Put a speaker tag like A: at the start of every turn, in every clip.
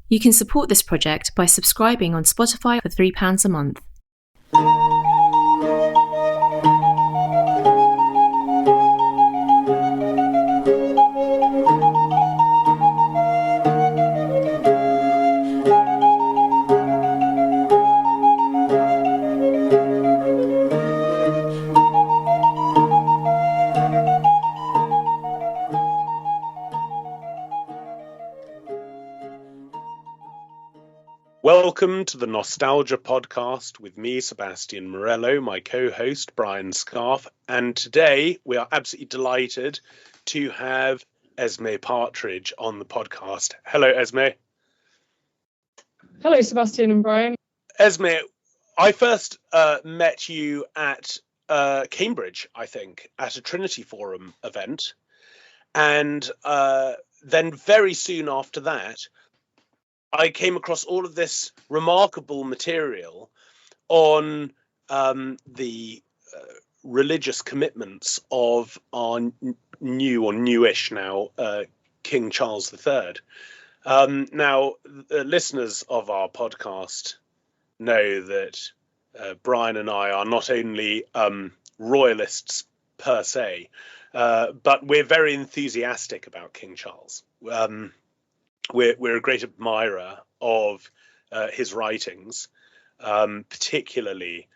A: You can support this project by subscribing on Spotify for £3 a month.
B: Welcome to the Nostalgia Podcast with me, Sebastian Morello, my co-host, Brian Scarf, and today we are absolutely delighted to have Esme Partridge on the podcast. Hello, Esme.
C: Hello, Sebastian and Brian.
B: Esme, I first met you at Cambridge, I think, at a Trinity Forum event, and then very soon after that, I came across all of this remarkable material on the religious commitments of our newish now King Charles III. Now, listeners of our podcast know that Brian and I are not only royalists per se, but we're very enthusiastic about King Charles. We're a great admirer of his writings, particularly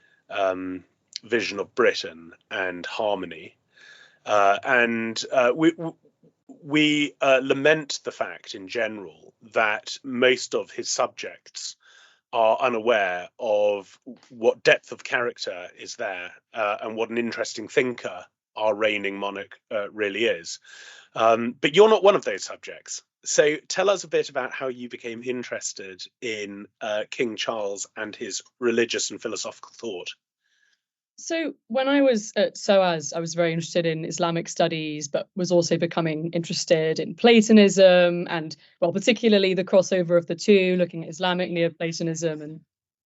B: Vision of Britain and Harmony. And we lament the fact in general that most of his subjects are unaware of what depth of character is there and what an interesting thinker our reigning monarch really is. But you're not one of those subjects. So tell us a bit about how you became interested in King Charles and his religious and philosophical thought.
C: So when I was at SOAS, I was very interested in Islamic studies, but was also becoming interested in Platonism and, well, particularly the crossover of the two, looking at Islamic Neoplatonism and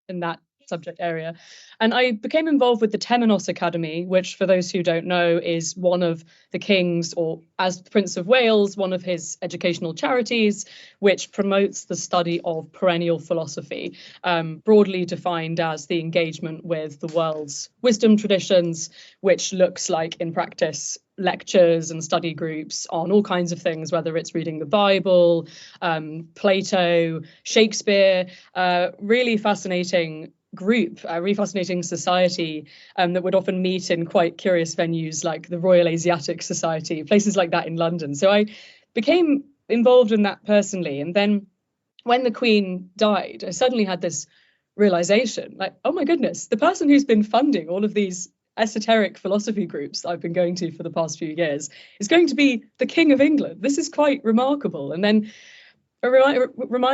C: in that subject area. And I became involved with the Temenos Academy, which, for those who don't know, is one of the king's, or as Prince of Wales, one of his educational charities, which promotes the study of perennial philosophy, broadly defined as the engagement with the world's wisdom traditions, which looks like, in practice, lectures and study groups on all kinds of things, whether it's reading the Bible, Plato, Shakespeare, really fascinating group, a really fascinating society that would often meet in quite curious venues like the Royal Asiatic Society, places like that in London. So I became involved in that personally. And then when the Queen died, I suddenly had this realization, like, oh my goodness, the person who's been funding all of these esoteric philosophy groups I've been going to for the past few years is going to be the King of England. This is quite remarkable. And then I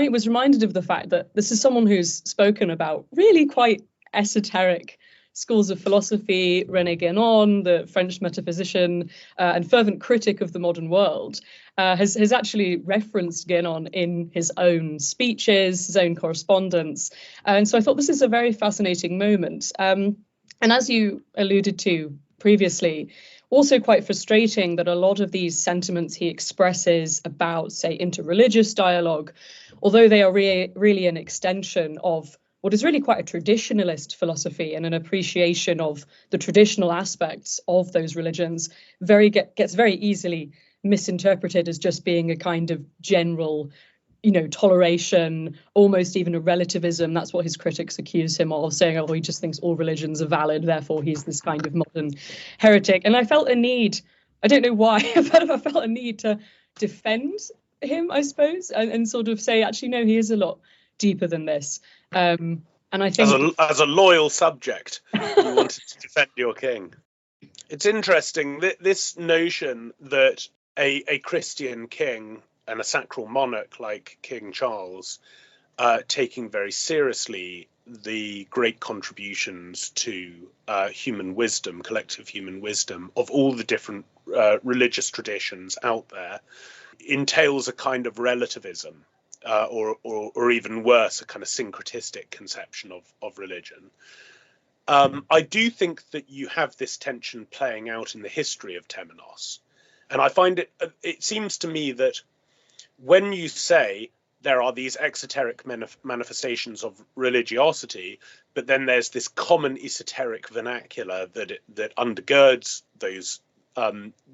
C: was reminded of the fact that this is someone who's spoken about really quite esoteric schools of philosophy. René Guénon, the French metaphysician and fervent critic of the modern world, has actually referenced Guénon in his own speeches, his own correspondence. And so I thought this is a very fascinating moment. And as you alluded to previously, also quite frustrating that a lot of these sentiments he expresses about, say, interreligious dialogue, although they are really an extension of what is really quite a traditionalist philosophy and an appreciation of the traditional aspects of those religions, gets very easily misinterpreted as just being a kind of general, toleration, almost even a relativism. That's what his critics accuse him of, saying, oh, he just thinks all religions are valid, therefore he's this kind of modern heretic. And I felt a need, I don't know why, but I felt a need to defend him, I suppose, and sort of say, actually, no, he is a lot deeper than this. And I think
B: as a loyal subject, you wanted to defend your king. It's interesting, this notion that a Christian king and a sacral monarch like King Charles taking very seriously the great contributions to human wisdom, collective human wisdom of all the different religious traditions out there, entails a kind of relativism, or even worse, a kind of syncretistic conception of religion. I do think that you have this tension playing out in the history of Temenos. And I find it seems to me that when you say there are these exoteric manifestations of religiosity, but then there's this common esoteric vernacular that undergirds those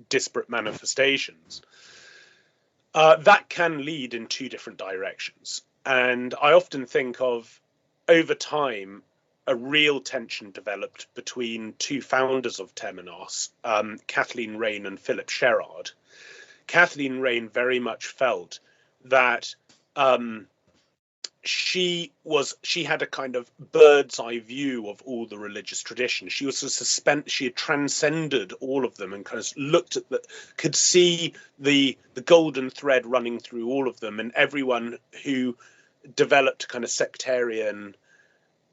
B: disparate manifestations. That can lead in two different directions. And I often think of, over time, a real tension developed between two founders of Temenos, Kathleen Raine and Philip Sherard. Kathleen Raine very much felt that she had a kind of bird's eye view of all the religious traditions. She was she had transcended all of them and kind of looked at could see the golden thread running through all of them, and everyone who developed a kind of sectarian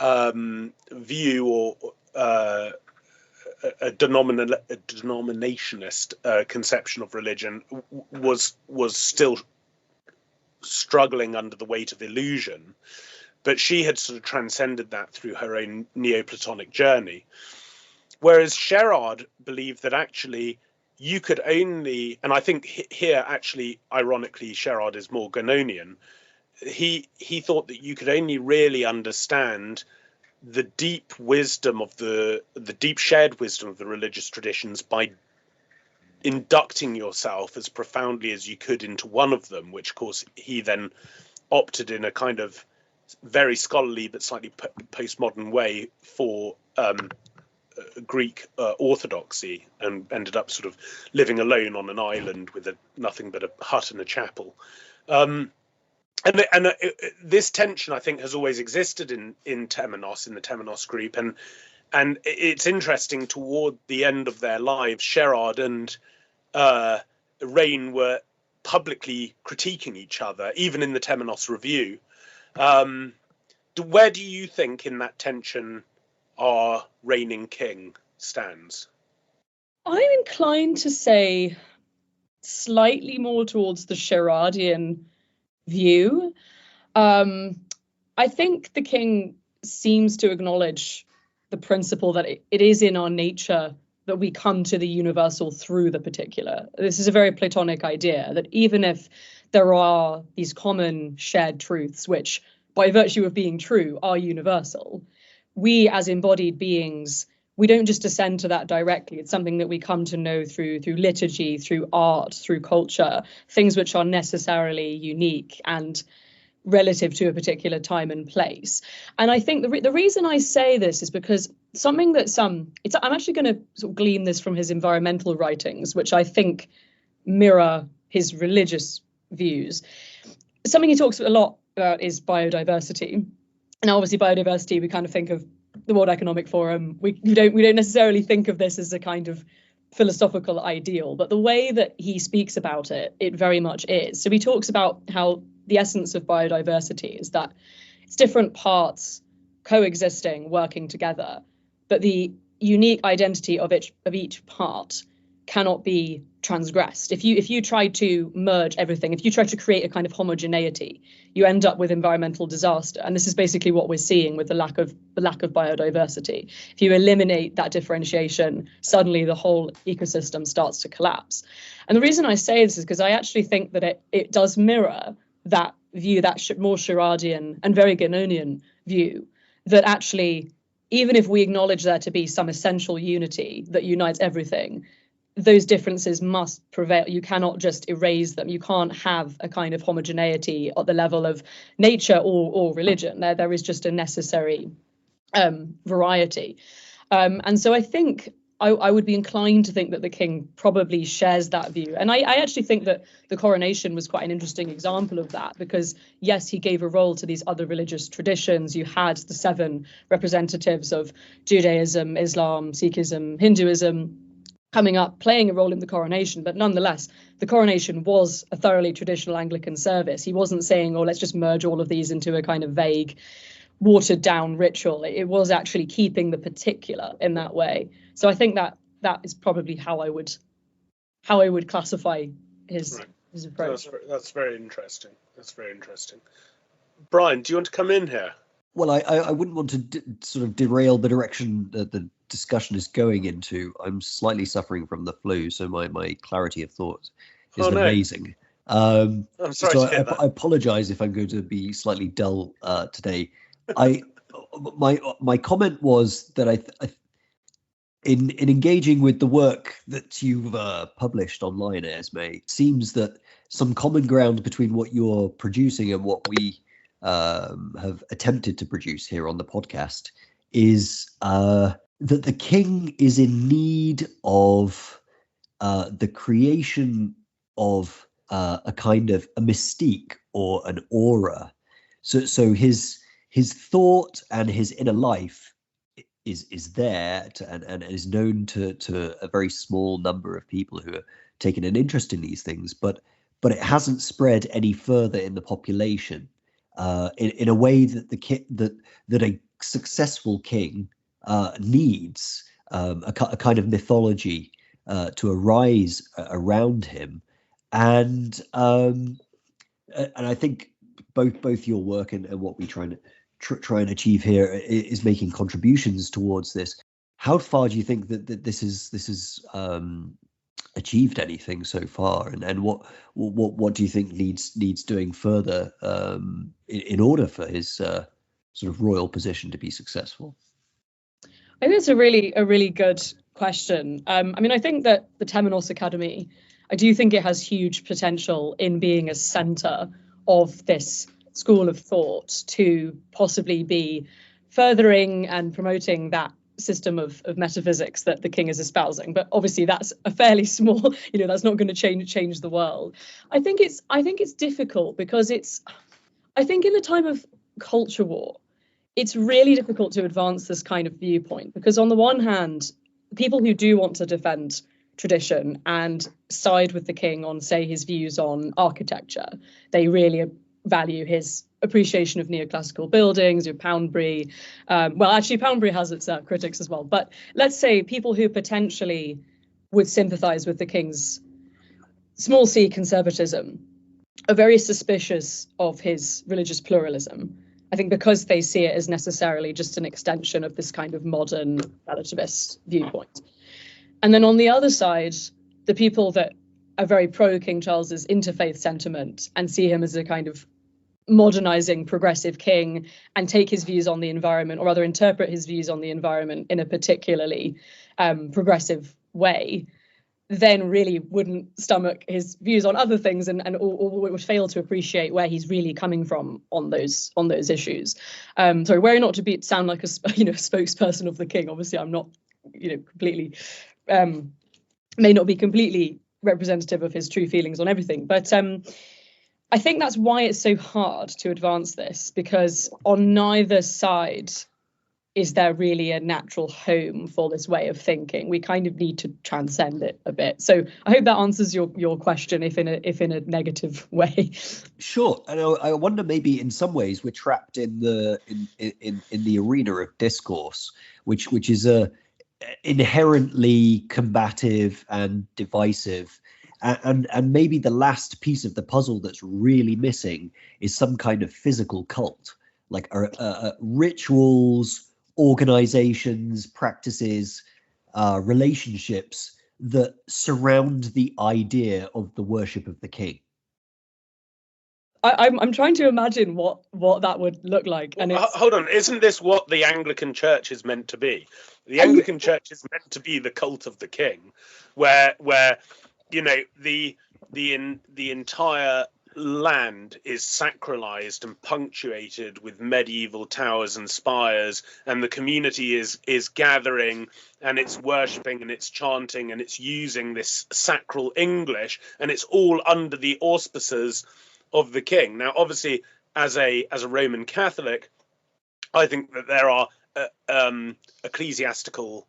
B: view or a denominationist conception of religion was still struggling under the weight of illusion, but she had sort of transcended that through her own Neoplatonic journey. Whereas Sherard believed that actually you could only, and I think here actually ironically Sherard is more Guénonian, he thought that you could only really understand the deep wisdom of the deep shared wisdom of the religious traditions by inducting yourself as profoundly as you could into one of them, which of course he then opted in a kind of very scholarly but slightly postmodern way for Greek orthodoxy, and ended up sort of living alone on an island with nothing but a hut and a chapel. And this tension, I think, has always existed in Temenos, in the Temenos group, and it's interesting. Toward the end of their lives, Sherard and Raine were publicly critiquing each other, even in the Temenos Review. Where do you think in that tension our reigning king stands?
C: I'm inclined to say slightly more towards the Sherardian view. I think the king seems to acknowledge the principle that it is in our nature that we come to the universal through the particular. This is a very Platonic idea, that even if there are these common shared truths, which by virtue of being true are universal, we as embodied beings, we don't just descend to that directly. It's something that we come to know through liturgy, through art, through culture, things which are necessarily unique and relative to a particular time and place. And I think the reason I say this is because something that's I'm actually going to sort of glean this from his environmental writings, which I think mirror his religious views. Something he talks a lot about is biodiversity. And obviously biodiversity, we kind of think of the World Economic Forum. We don't necessarily think of this as a kind of philosophical ideal, but the way that he speaks about it, it very much is. So he talks about how the essence of biodiversity is that it's different parts coexisting, working together, but the unique identity of each part cannot be transgressed. If you try to merge everything, if you try to create a kind of homogeneity, you end up with environmental disaster. And this is basically what we're seeing with the lack of biodiversity. If you eliminate that differentiation, suddenly the whole ecosystem starts to collapse. And the reason I say this is because I actually think that it does mirror that view, that more Sherardian and very Guénonian view, that actually, even if we acknowledge there to be some essential unity that unites everything, those differences must prevail. You cannot just erase them. You can't have a kind of homogeneity at the level of nature or religion. There is just a necessary variety. And so I think I would be inclined to think that the king probably shares that view. And I actually think that the coronation was quite an interesting example of that, because yes, he gave a role to these other religious traditions. You had the 7 representatives of Judaism, Islam, Sikhism, Hinduism coming up, playing a role in the coronation. But nonetheless, the coronation was a thoroughly traditional Anglican service. He wasn't saying, oh, let's just merge all of these into a kind of vague, watered down ritual. It was actually keeping the particular in that way. So I think that is probably how I would classify his approach.
B: That's very interesting. That's very interesting. Brian, do you want to come in here?
D: Well, I wouldn't want to sort of derail the direction that the discussion is going into. I'm slightly suffering from the flu, so my clarity of thought isn't amazing.
B: I'm sorry
D: So
B: to hear that.
D: I apologize if I'm going to be slightly dull today. I my comment was that in engaging with the work that you've published online, Esme, it seems that some common ground between what you're producing and what we have attempted to produce here on the podcast is that the king is in need of the creation of a kind of a mystique or an aura. So his thought and his inner life is there and is known to a very small number of people who are taking an interest in these things, but it hasn't spread any further in the population in a way that that a successful king needs a kind of mythology to arise around him, and I think both your work and what we try and achieve here is making contributions towards this. How far do you think that this is achieved anything so far, and what do you think needs doing further in order for his sort of royal position to be successful?
C: I think it's a really good question. I mean, I think that the Temenos Academy, I do think it has huge potential in being a centre of this school of thought to possibly be furthering and promoting that system of metaphysics that the king is espousing. But obviously that's a fairly small, that's not going to change the world. I think it's difficult because I think in the time of culture war, it's really difficult to advance this kind of viewpoint because on the one hand, people who do want to defend tradition and side with the king on, say, his views on architecture, they really value his appreciation of neoclassical buildings, your Poundbury. Well, actually, Poundbury has its critics as well. But let's say people who potentially would sympathise with the king's small c conservatism are very suspicious of his religious pluralism. I think because they see it as necessarily just an extension of this kind of modern relativist viewpoint. And then on the other side, the people that are very pro King Charles's interfaith sentiment and see him as a kind of modernizing progressive king and take his views on the environment, or rather interpret his views on the environment in a particularly progressive way, then really wouldn't stomach his views on other things and or would fail to appreciate where he's really coming from on those issues. Sorry, where not to sound like a spokesperson of the king. Obviously, I'm not completely may not be completely representative of his true feelings on everything, but I think that's why it's so hard to advance this, because on neither side is there really a natural home for this way of thinking. We kind of need to transcend it a bit. So I hope that answers your question, if in a negative way.
D: Sure. And I wonder, maybe in some ways we're trapped in the arena of discourse, which is a inherently combative and divisive. And maybe the last piece of the puzzle that's really missing is some kind of physical cult, like rituals, organizations, practices, relationships that surround the idea of the worship of the king.
C: I'm trying to imagine what that would look like. And
B: hold on, isn't this what the Anglican Church is meant to be? The Anglican Church is meant to be the cult of the king, where the entire land is sacralized and punctuated with medieval towers and spires, and the community is gathering and it's worshipping and it's chanting and it's using this sacral English, and it's all under the auspices of the king. Now, obviously, as a Roman Catholic, I think that there are ecclesiastical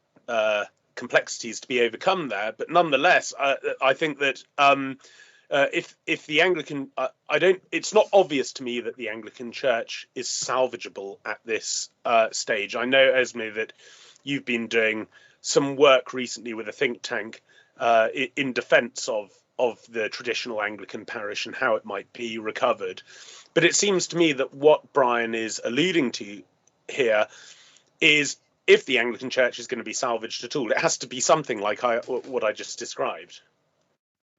B: complexities to be overcome there, but nonetheless, I think that if the Anglican, it's not obvious to me that the Anglican Church is salvageable at this stage. I know, Esme, that you've been doing some work recently with a think tank in defence of the traditional Anglican parish and how it might be recovered. But it seems to me that what Brian is alluding to here is, if the Anglican Church is going to be salvaged at all, it has to be something like what I just described.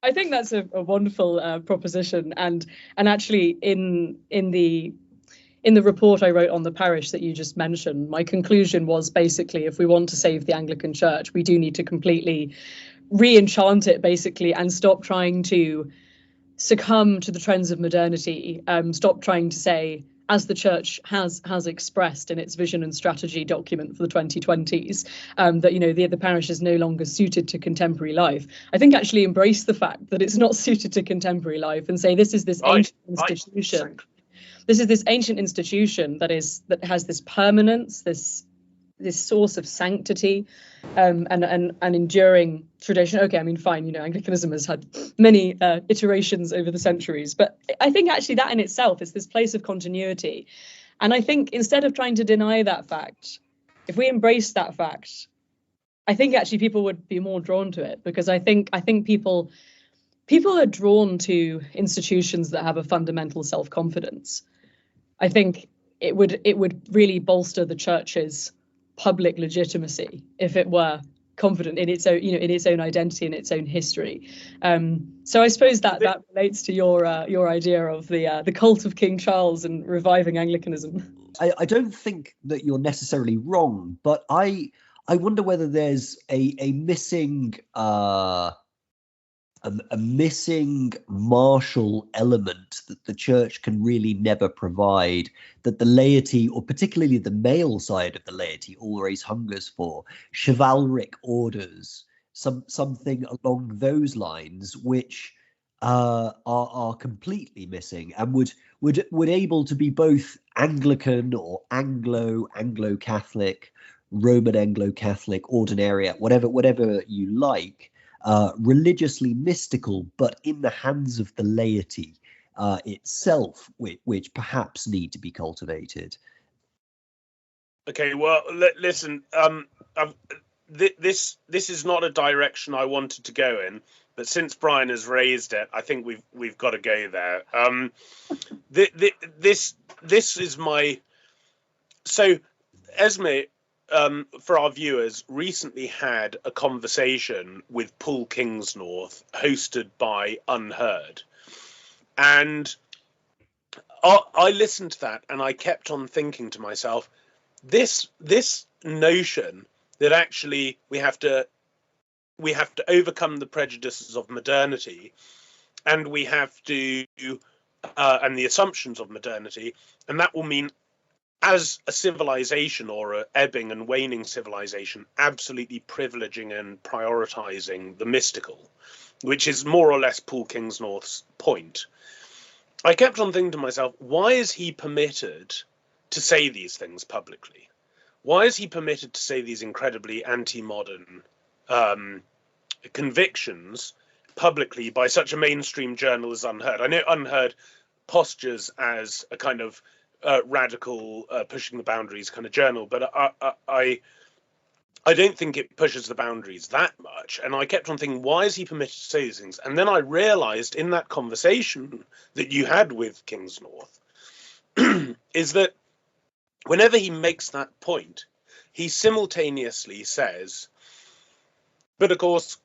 C: I think that's a wonderful proposition, and actually in the report I wrote on the parish that you just mentioned, my conclusion was basically, if we want to save the Anglican Church, we do need to completely re-enchant it, basically, and stop trying to succumb to the trends of modernity. Stop trying to say, as the church has expressed in its vision and strategy document for the 2020s, that the parish is no longer suited to contemporary life. I think actually embrace the fact that it's not suited to contemporary life and say this is this ancient institution. Right. This is this ancient institution that has this permanence, this source of sanctity, and enduring tradition. Okay, I mean, fine, Anglicanism has had many iterations over the centuries, but I think actually that in itself is this place of continuity. And I think instead of trying to deny that fact, if we embrace that fact, I think actually people would be more drawn to it, because I think people are drawn to institutions that have a fundamental self-confidence. I think it would really bolster the church's public legitimacy if it were confident in its own, in its own identity and its own history. So I suppose that relates to your idea of the cult of King Charles and reviving Anglicanism.
D: I don't think that you're necessarily wrong, but I wonder whether there's a missing a missing martial element that the church can really never provide, that the laity, or particularly the male side of the laity, always hungers for. Chivalric orders, something along those lines, which are completely missing, and would able to be both Anglican or Anglo-Catholic, Roman Anglo-Catholic, Ordinariate, whatever you like. Religiously mystical, but in the hands of the laity itself, which perhaps need to be cultivated.
B: Okay, well, listen, this is not a direction I wanted to go in, but since Brian has raised it, I think we've got to go there. This is my... So, Esme, for our viewers, recently had a conversation with Paul Kingsnorth, hosted by Unheard. And I listened to that, and I kept on thinking to myself, this notion that actually we have to overcome the prejudices of modernity, and we have to and the assumptions of modernity, and that will mean, as a civilization, or a ebbing and waning civilization, absolutely privileging and prioritizing the mystical, which is more or less Paul Kingsnorth's point. I kept on thinking to myself, why is he permitted to say these things publicly? Why is he permitted to say these incredibly anti-modern convictions publicly by such a mainstream journal as Unheard? I know Unheard postures as a kind of radical, pushing the boundaries kind of journal, but I don't think it pushes the boundaries that much. And I kept on thinking, why is he permitted to say these things? And then I realized in that conversation that you had with Kingsnorth is that whenever he makes that point, he simultaneously says, but of course,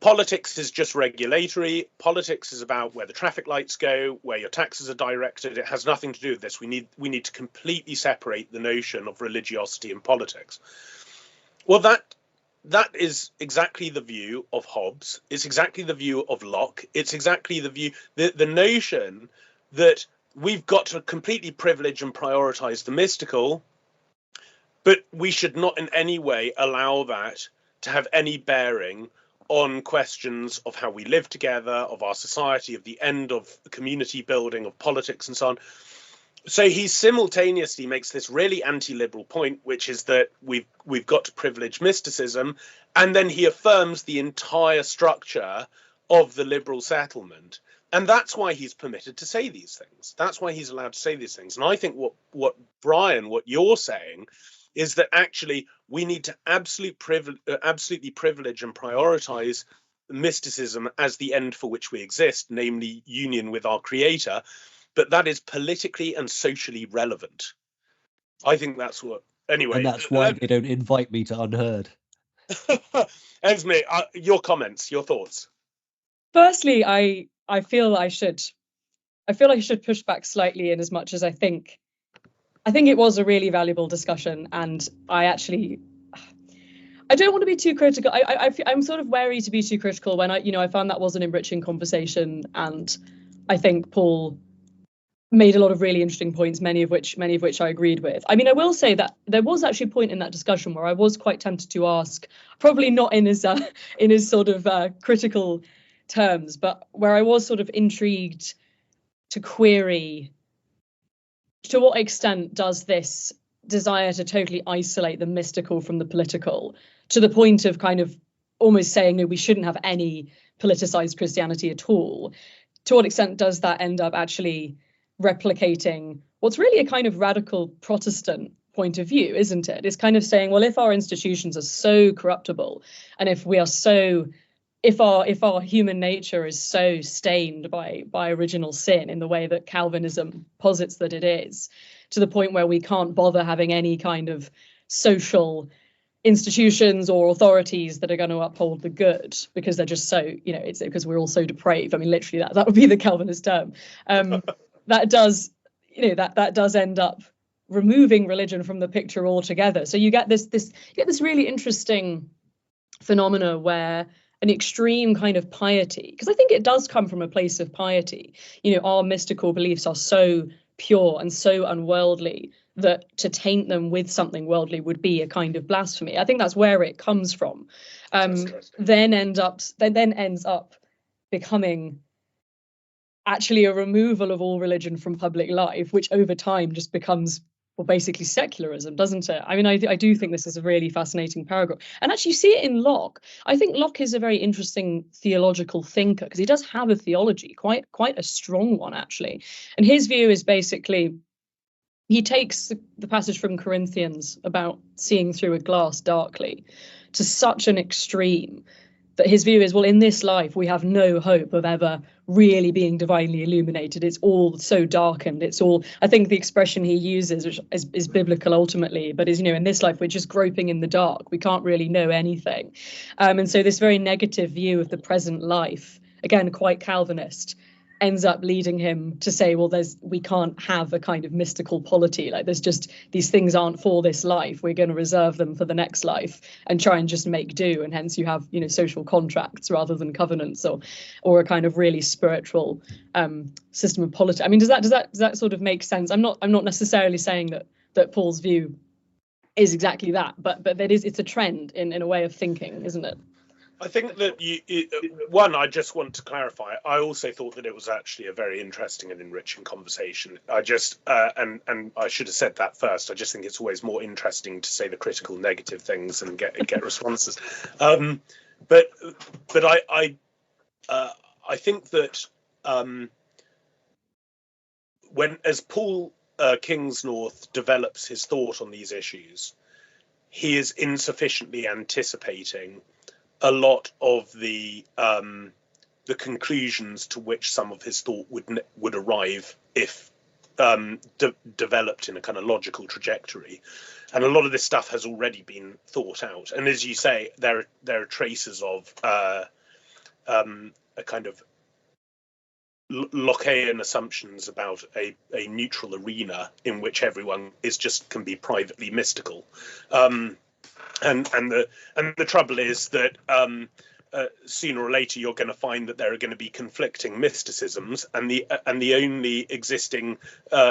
B: politics is just regulatory. Politics is about where the traffic lights go, where your taxes are directed. It has nothing to do with this. We need to completely separate the notion of religiosity and politics. Well, that is exactly the view of Hobbes. It's exactly the view of Locke. It's exactly the view, the notion that we've got to completely privilege and prioritize the mystical, but we should not in any way allow that to have any bearing on questions of how we live together, of our society, of the end of community building, of politics, and so on. So he simultaneously makes this really anti-liberal point, which is that we've got to privilege mysticism, and then he affirms the entire structure of the liberal settlement. And that's why he's permitted to say these things. That's why he's allowed to say these things. And I think what Brian, what you're saying, is that actually we need to absolutely privilege and prioritize mysticism as the end for which we exist, namely union with our creator, but that is politically and socially relevant. I think that's what... Anyway.
D: And that's why they don't invite me to Unheard.
B: Esme, your comments, your thoughts.
C: firstly, I feel I should push back slightly, in as much as I think it was a really valuable discussion, and I don't want to be too critical. I'm sort of wary to be too critical when I found that was an enriching conversation, and I think Paul made a lot of really interesting points, many of which I agreed with. I mean, I will say that there was actually a point in that discussion where I was quite tempted to ask, probably not in his sort of critical terms, but where I was sort of intrigued to query, to what extent does this desire to totally isolate the mystical from the political, to the point of kind of almost saying, no, we shouldn't have any politicized Christianity at all. To what extent does that end up actually replicating what's really a kind of radical Protestant point of view, isn't it? It's kind of saying, well, if our institutions are so corruptible, and if our human nature is so stained by original sin in the way that Calvinism posits that it is, to the point where we can't bother having any kind of social institutions or authorities that are going to uphold the good, because they're just so, it's because we're all so depraved. I mean, literally that would be the Calvinist term. That does end up removing religion from the picture altogether. So you get this really interesting phenomena where an extreme kind of piety, because I think it does come from a place of piety. Our mystical beliefs are so pure and so unworldly that to taint them with something worldly would be a kind of blasphemy. I think that's where it comes from. Then ends up becoming actually a removal of all religion from public life, which over time just becomes, well, basically secularism, doesn't it? I mean, I do think this is a really fascinating paragraph. And actually, you see it in Locke. I think Locke is a very interesting theological thinker, because he does have a theology, quite a strong one, actually. And his view is basically, he takes the passage from Corinthians about seeing through a glass darkly to such an extreme that his view is, well, in this life, we have no hope of ever really being divinely illuminated. It's all so darkened. It's all, I think the expression he uses, which is biblical ultimately, but is, in this life, we're just groping in the dark. We can't really know anything. And so this very negative view of the present life, again, quite Calvinist, ends up leading him to say, well, we can't have a kind of mystical polity. Like, there's just, these things aren't for this life. We're going to reserve them for the next life and try and just make do. And hence you have, social contracts rather than covenants, or a kind of really spiritual system of polity. I mean, does that sort of make sense? I'm not necessarily saying that Paul's view is exactly that, but it's a trend in a way of thinking, isn't it?
B: I think that I just want to clarify. I also thought that it was actually a very interesting and enriching conversation. I just and I should have said that first. I just think it's always more interesting to say the critical, negative things and get responses. But I think that as Paul Kingsnorth develops his thought on these issues, he is insufficiently anticipating a lot of the conclusions to which some of his thought would arrive if developed in a kind of logical trajectory. And a lot of this stuff has already been thought out. And as you say, there are traces of a kind of Lockean assumptions about a neutral arena in which everyone can be privately mystical. And the trouble is that sooner or later you're going to find that there are going to be conflicting mysticisms, and the only existing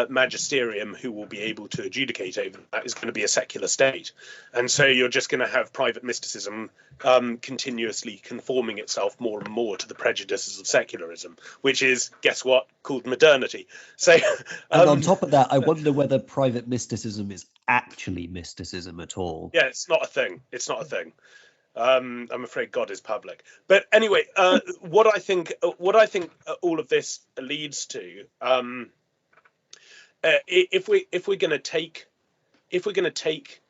B: magisterium who will be able to adjudicate over that is going to be a secular state. And so you're just going to have private mysticism continuously conforming itself more and more to the prejudices of secularism, which is, guess what, called modernity. So
D: and on top of that, I wonder whether private mysticism is actually mysticism at all.
B: Yeah, it's not a thing. I'm afraid God is public. But anyway, what I think all of this leads to, if we're going to take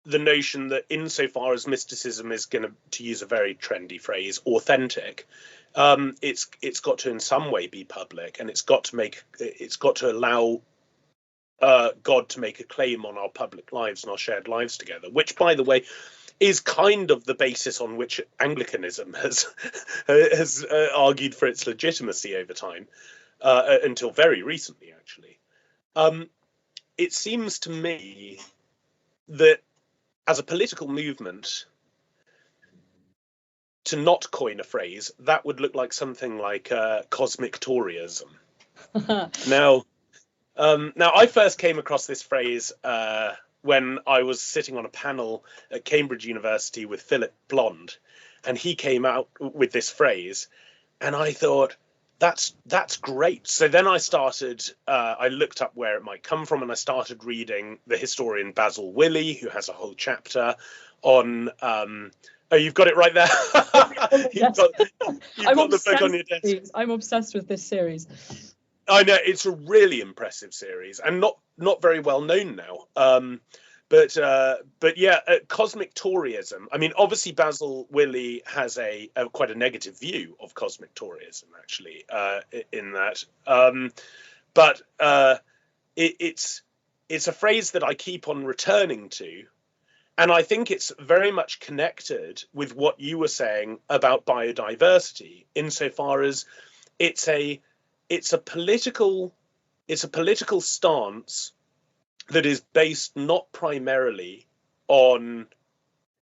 B: the notion that insofar as mysticism is going to use a very trendy phrase, authentic, it's got to in some way be public, and it's got to allow God to make a claim on our public lives and our shared lives together, which, by the way, is kind of the basis on which Anglicanism has argued for its legitimacy over time, until very recently, actually. It seems to me that as a political movement, to not coin a phrase, that would look like something like cosmic Toryism. Now, I first came across this phrase when I was sitting on a panel at Cambridge University with Philip Blond, and he came out with this phrase, and I thought, that's great. So then I started, I looked up where it might come from, and I started reading the historian Basil Willey, who has a whole chapter on... Oh, you've got it right there. You've got the book on your desk.
C: I'm obsessed with this series.
B: I know, it's a really impressive series, and not very well known now. But yeah, cosmic Toryism. I mean, obviously Basil Willey has a quite a negative view of cosmic Toryism, actually, in that. But it's a phrase that I keep on returning to. And I think it's very much connected with what you were saying about biodiversity, insofar as it's a political stance that is based not primarily on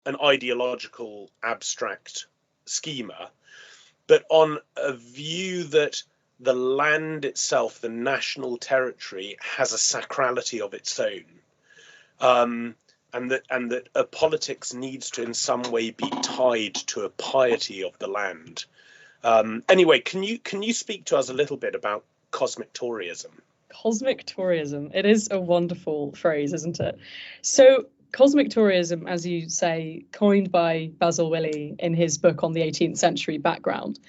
B: an ideological abstract schema, but on a view that the land itself, the national territory, has a sacrality of its own. And that a politics needs to in some way be tied to a piety of the land. Anyway, can you speak to us a little bit about cosmic Toryism?
C: Cosmic Toryism. It is a wonderful phrase, isn't it? So cosmic Toryism, as you say, coined by Basil Willey in his book on the 18th century background,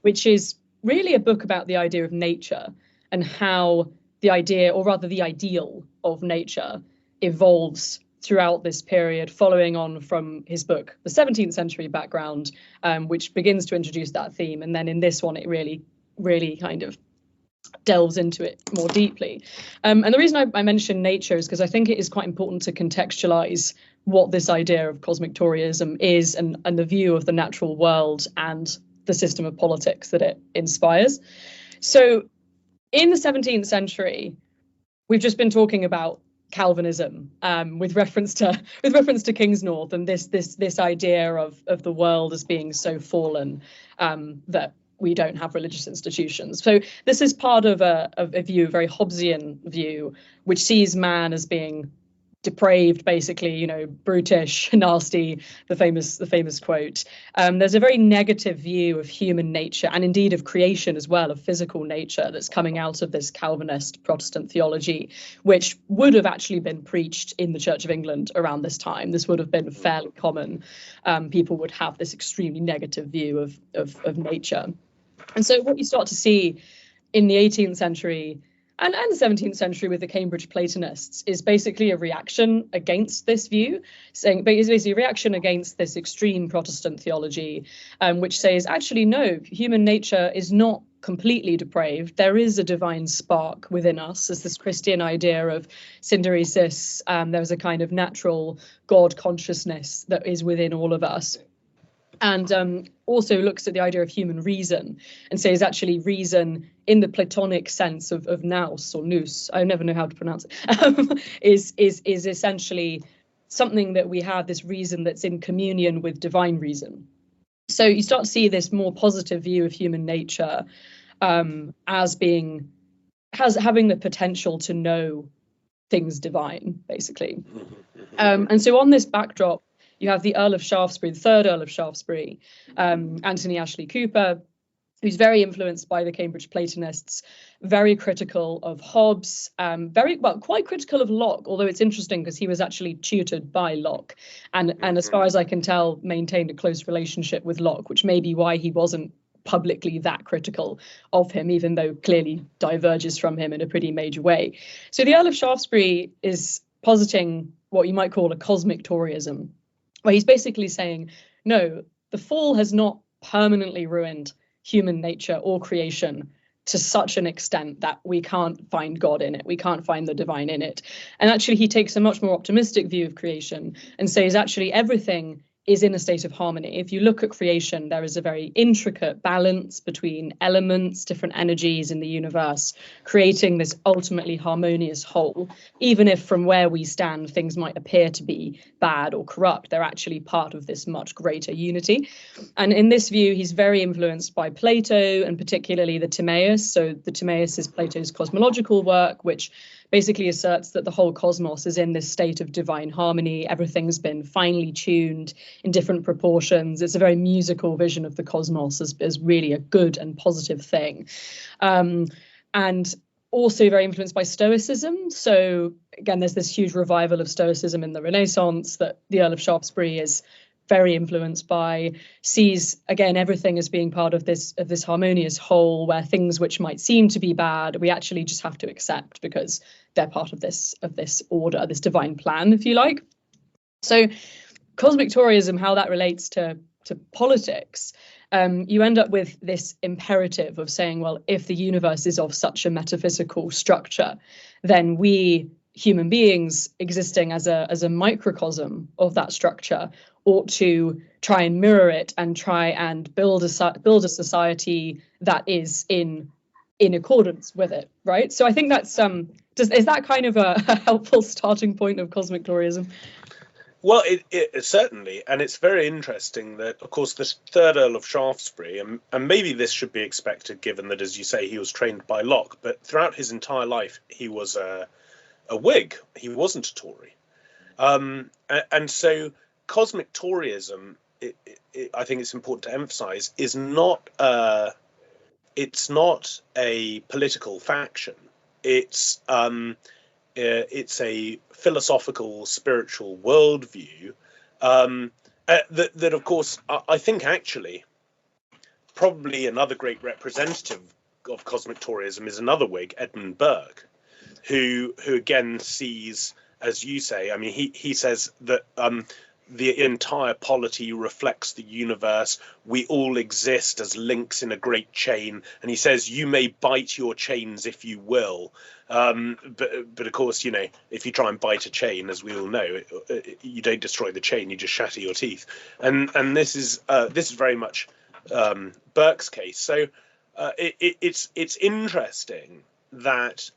C: which is really a book about the idea of nature and how the idea, or rather the ideal of nature, evolves throughout this period, following on from his book, The 17th Century Background, which begins to introduce that theme. And then in this one, it really, really kind of delves into it more deeply. And the reason I mention nature is because I think it is quite important to contextualize what this idea of cosmic Toryism is, and the view of the natural world and the system of politics that it inspires. So in the 17th century, we've just been talking about Calvinism, with reference to King's North, and this idea of the world as being so fallen that we don't have religious institutions. So this is part of a view, a very Hobbesian view, which sees man as being depraved, basically, brutish, nasty, the famous quote. There's a very negative view of human nature, and indeed of creation as well, of physical nature, that's coming out of this Calvinist Protestant theology, which would have actually been preached in the Church of England around this time. This would have been fairly common. People would have this extremely negative view of nature. And so what you start to see in the 18th century and the 17th century with the Cambridge Platonists is basically a reaction against this view, saying basically a reaction against this extreme Protestant theology, which says, actually, no, human nature is not completely depraved. There is a divine spark within us. There's this Christian idea of synderesis. There's a kind of natural God consciousness that is within all of us. And also looks at the idea of human reason and says actually reason in the Platonic sense of nous or nous, I never know how to pronounce it, is essentially something that we have, this reason that's in communion with divine reason. So you start to see this more positive view of human nature as having the potential to know things divine, basically. And so on this backdrop, you have the Earl of Shaftesbury, the third Earl of Shaftesbury, Anthony Ashley Cooper, who's very influenced by the Cambridge Platonists, very critical of Hobbes, quite critical of Locke, although it's interesting because he was actually tutored by Locke, and as far as I can tell, maintained a close relationship with Locke, which may be why he wasn't publicly that critical of him, even though clearly diverges from him in a pretty major way. So the Earl of Shaftesbury is positing what you might call a cosmic Toryism, where he's basically saying, no, the fall has not permanently ruined human nature or creation to such an extent that we can't find God in it, we can't find the divine in it. And actually he takes a much more optimistic view of creation and says actually everything is in a state of harmony. If you look at creation, there is a very intricate balance between elements, different energies in the universe, creating this ultimately harmonious whole. Even if from where we stand, things might appear to be bad or corrupt, they're actually part of this much greater unity. And in this view, he's very influenced by Plato, and particularly the Timaeus. So the Timaeus is Plato's cosmological work, which basically asserts that the whole cosmos is in this state of divine harmony. Everything's been finely tuned in different proportions. It's a very musical vision of the cosmos as really a good and positive thing. And also very influenced by Stoicism. So again, there's this huge revival of Stoicism in the Renaissance that the Earl of Shaftesbury is very influenced by, sees again everything as being part of this harmonious whole, where things which might seem to be bad we actually just have to accept because they're part of this order, this divine plan, if you like. So cosmic Toryism, how that relates to politics, you end up with this imperative of saying, well, if the universe is of such a metaphysical structure, then we human beings existing as a microcosm of that structure ought to try and mirror it and try and build a society that is in accordance with it, right? So I think that's is that kind of a helpful starting point of cosmic Toryism?
B: Well, it certainly, and it's very interesting that, of course, this third Earl of Shaftesbury, and maybe this should be expected given that, as you say, he was trained by Locke, but throughout his entire life he was a Whig. He wasn't a Tory, and so cosmic Toryism, I think it's important to emphasize, is not it's not a political faction. It's a philosophical, spiritual worldview that, of course, I think actually probably another great representative of cosmic Toryism is another Whig, Edmund Burke, who again sees, as you say, I mean, he says that the entire polity reflects the universe. We all exist as links in a great chain. And he says, you may bite your chains if you will. But of course, you know, if you try and bite a chain, as we all know, you don't destroy the chain, you just shatter your teeth. And this is very much Burke's case. So it's interesting that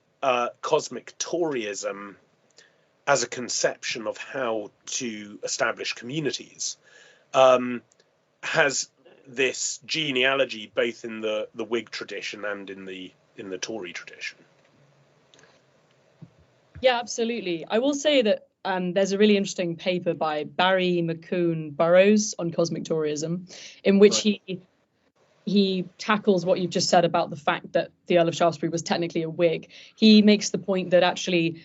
B: cosmic Toryism, as a conception of how to establish communities, has this genealogy both in the Whig tradition and in the Tory tradition.
C: Yeah, absolutely. I will say that there's a really interesting paper by Barry McCoon Burroughs on cosmic Toryism, in which he tackles what you've just said about the fact that the Earl of Shaftesbury was technically a Whig. He makes the point that actually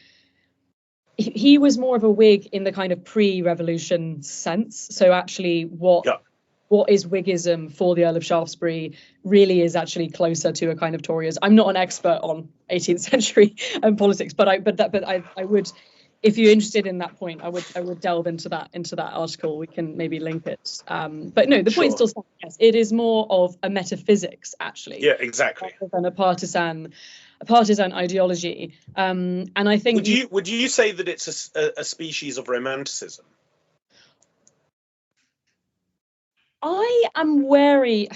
C: he was more of a Whig in the kind of pre-revolution sense. So actually what is Whiggism for the Earl of Shaftesbury really is actually closer to a kind of Toryism. I'm not an expert on 18th century politics, but I would, if you're interested in that point, I would delve into that article. We can maybe link it. But no, the point still stands. Yes, it is more of a metaphysics actually.
B: Yeah, exactly.
C: Rather than a partisan ideology. And I think
B: would you say that it's a species of romanticism?
C: I am wary.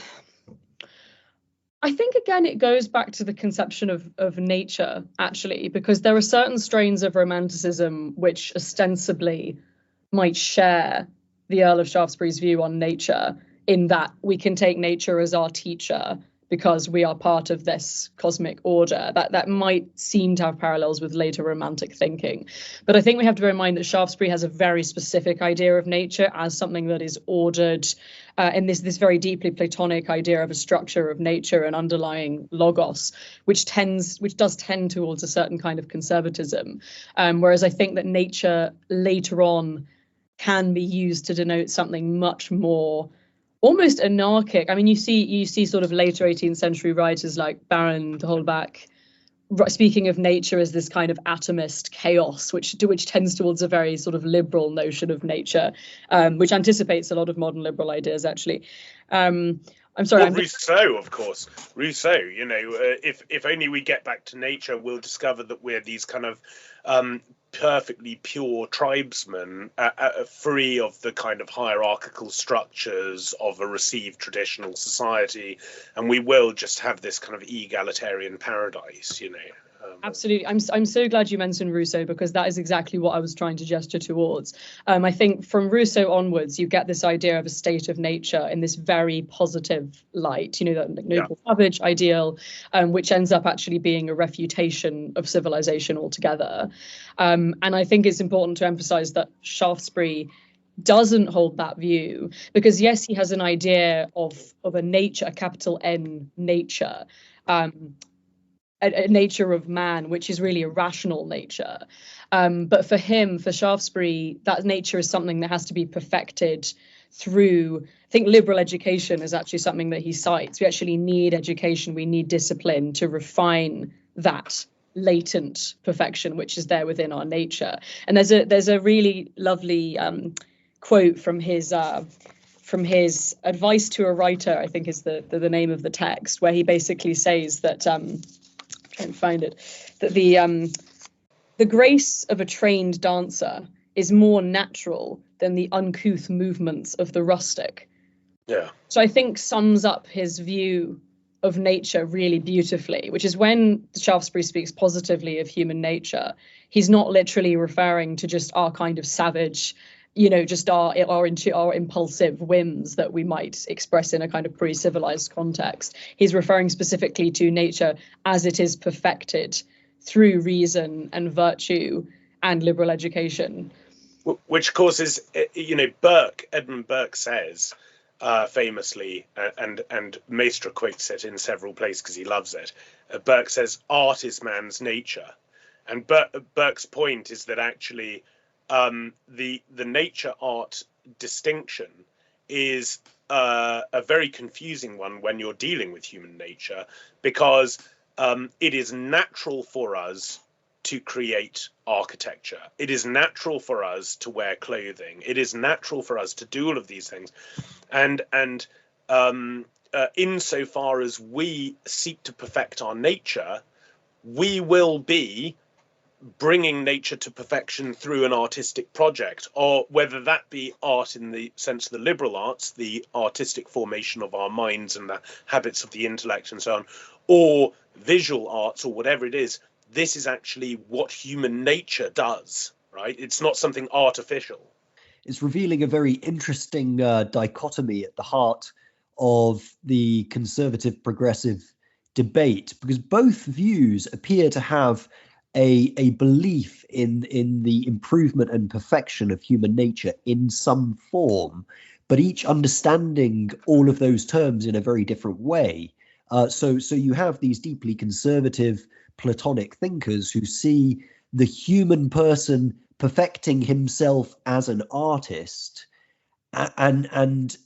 C: I think again it goes back to the conception of nature actually, because there are certain strains of romanticism which ostensibly might share the Earl of Shaftesbury's view on nature, in that we can take nature as our teacher because we are part of this cosmic order. That might seem to have parallels with later romantic thinking. But I think we have to bear in mind that Shaftesbury has a very specific idea of nature as something that is ordered in this very deeply Platonic idea of a structure of nature and underlying logos, which does tend towards a certain kind of conservatism. Whereas I think that nature later on can be used to denote something much more almost anarchic. I mean, you see sort of later 18th century writers like Baron de Holbach speaking of nature as this kind of atomist chaos, which tends towards a very sort of liberal notion of nature, which anticipates a lot of modern liberal ideas, actually. I'm sorry.
B: Well, Rousseau, of course. Rousseau, you know, if only we get back to nature, we'll discover that we're these kind of perfectly pure tribesmen, free of the kind of hierarchical structures of a received traditional society, and we will just have this kind of egalitarian paradise, you know.
C: Absolutely. I'm so glad you mentioned Rousseau, because that is exactly what I was trying to gesture towards. I think from Rousseau onwards, you get this idea of a state of nature in this very positive light, you know, that noble savage ideal, which ends up actually being a refutation of civilization altogether. And I think it's important to emphasize that Shaftesbury doesn't hold that view, because yes, he has an idea of a nature, a capital N nature, a nature of man, which is really a rational nature. But for him, for Shaftesbury, that nature is something that has to be perfected through, I think liberal education is actually something that he cites. We actually need education, we need discipline to refine that latent perfection which is there within our nature. And there's a really lovely quote from his advice to a writer, I think is the name of the text, where he basically says that try and find it, that the grace of a trained dancer is more natural than the uncouth movements of the rustic.
B: Yeah.
C: So I think sums up his view of nature really beautifully, which is when Shaftesbury speaks positively of human nature, he's not literally referring to just our kind of savage, you know, just our impulsive whims that we might express in a kind of pre-civilized context. He's referring specifically to nature as it is perfected through reason and virtue and liberal education.
B: Which, of course, is, you know, Edmund Burke says famously, and Maistre quotes it in several places because he loves it. Burke says, art is man's nature. And Burke's point is that actually the nature art distinction is a very confusing one when you're dealing with human nature, because it is natural for us to create architecture. It is natural for us to wear clothing. It is natural for us to do all of these things. And insofar as we seek to perfect our nature, we will be bringing nature to perfection through an artistic project, or whether that be art in the sense of the liberal arts, the artistic formation of our minds and the habits of the intellect and so on, or visual arts, or whatever it is. This is actually what human nature does, right? It's not something artificial.
D: It's revealing a very interesting dichotomy at the heart of the conservative progressive debate, because both views appear to have a belief in the improvement and perfection of human nature in some form, but each understanding all of those terms in a very different way. So you have these deeply conservative Platonic thinkers who see the human person perfecting himself as an artist, and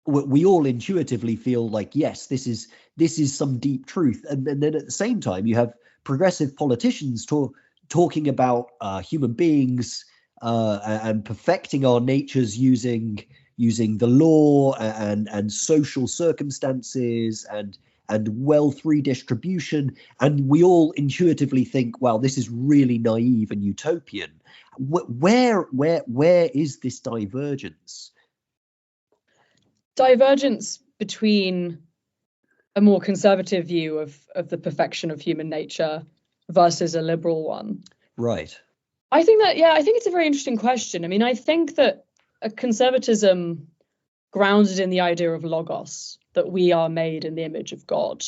D: we all intuitively feel like, yes, this is some deep truth. And then at the same time, you have progressive politicians talking about human beings and perfecting our natures using the law and social circumstances and wealth redistribution, and we all intuitively think, wow, this is really naive and utopian. Where is this divergence?
C: Divergence between a more conservative view of the perfection of human nature versus a liberal one.
D: Right.
C: I think it's a very interesting question. I mean, I think that a conservatism grounded in the idea of logos, that we are made in the image of God,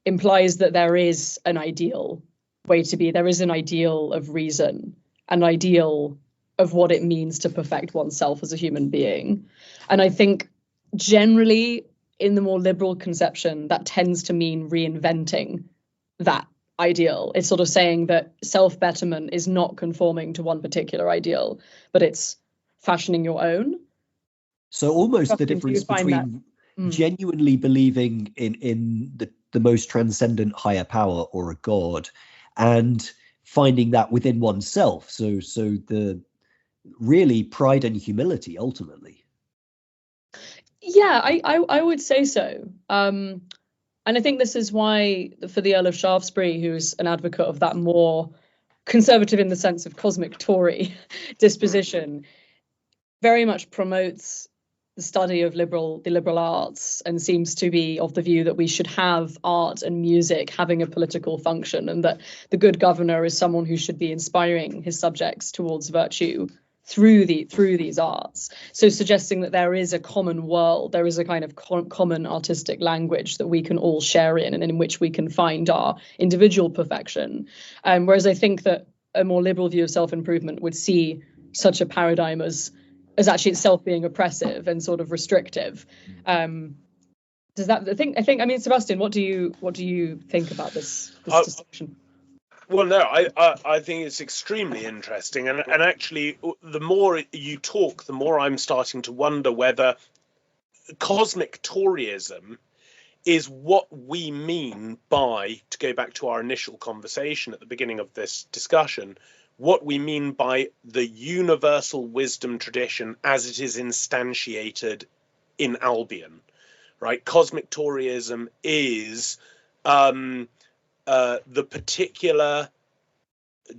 C: implies that there is an ideal way to be. There is an ideal of reason, an ideal of what it means to perfect oneself as a human being. And I think generally in the more liberal conception, that tends to mean reinventing that ideal. It's sort of saying that self-betterment is not conforming to one particular ideal, but it's fashioning your own.
D: So almost the difference between genuinely believing in the most transcendent higher power or a god and finding that within oneself. So the really pride and humility ultimately.
C: Yeah, I would say so. And I think this is why, for the Earl of Shaftesbury, who's an advocate of that more conservative in the sense of cosmic Tory disposition, very much promotes the study of the liberal arts, and seems to be of the view that we should have art and music having a political function, and that the good governor is someone who should be inspiring his subjects towards virtue through these arts. So suggesting that there is a common world, there is a kind of common artistic language that we can all share in, and in which we can find our individual perfection. Whereas I think that a more liberal view of self-improvement would see such a paradigm as actually itself being oppressive and sort of restrictive. Does that? I mean, Sebastian, what do you think about this distinction?
B: Well, no, I think it's extremely interesting, and actually, the more you talk, the more I'm starting to wonder whether cosmic Toryism is what we mean by, to go back to our initial conversation at the beginning of this discussion, what we mean by the universal wisdom tradition as it is instantiated in Albion, right? Cosmic Toryism is the particular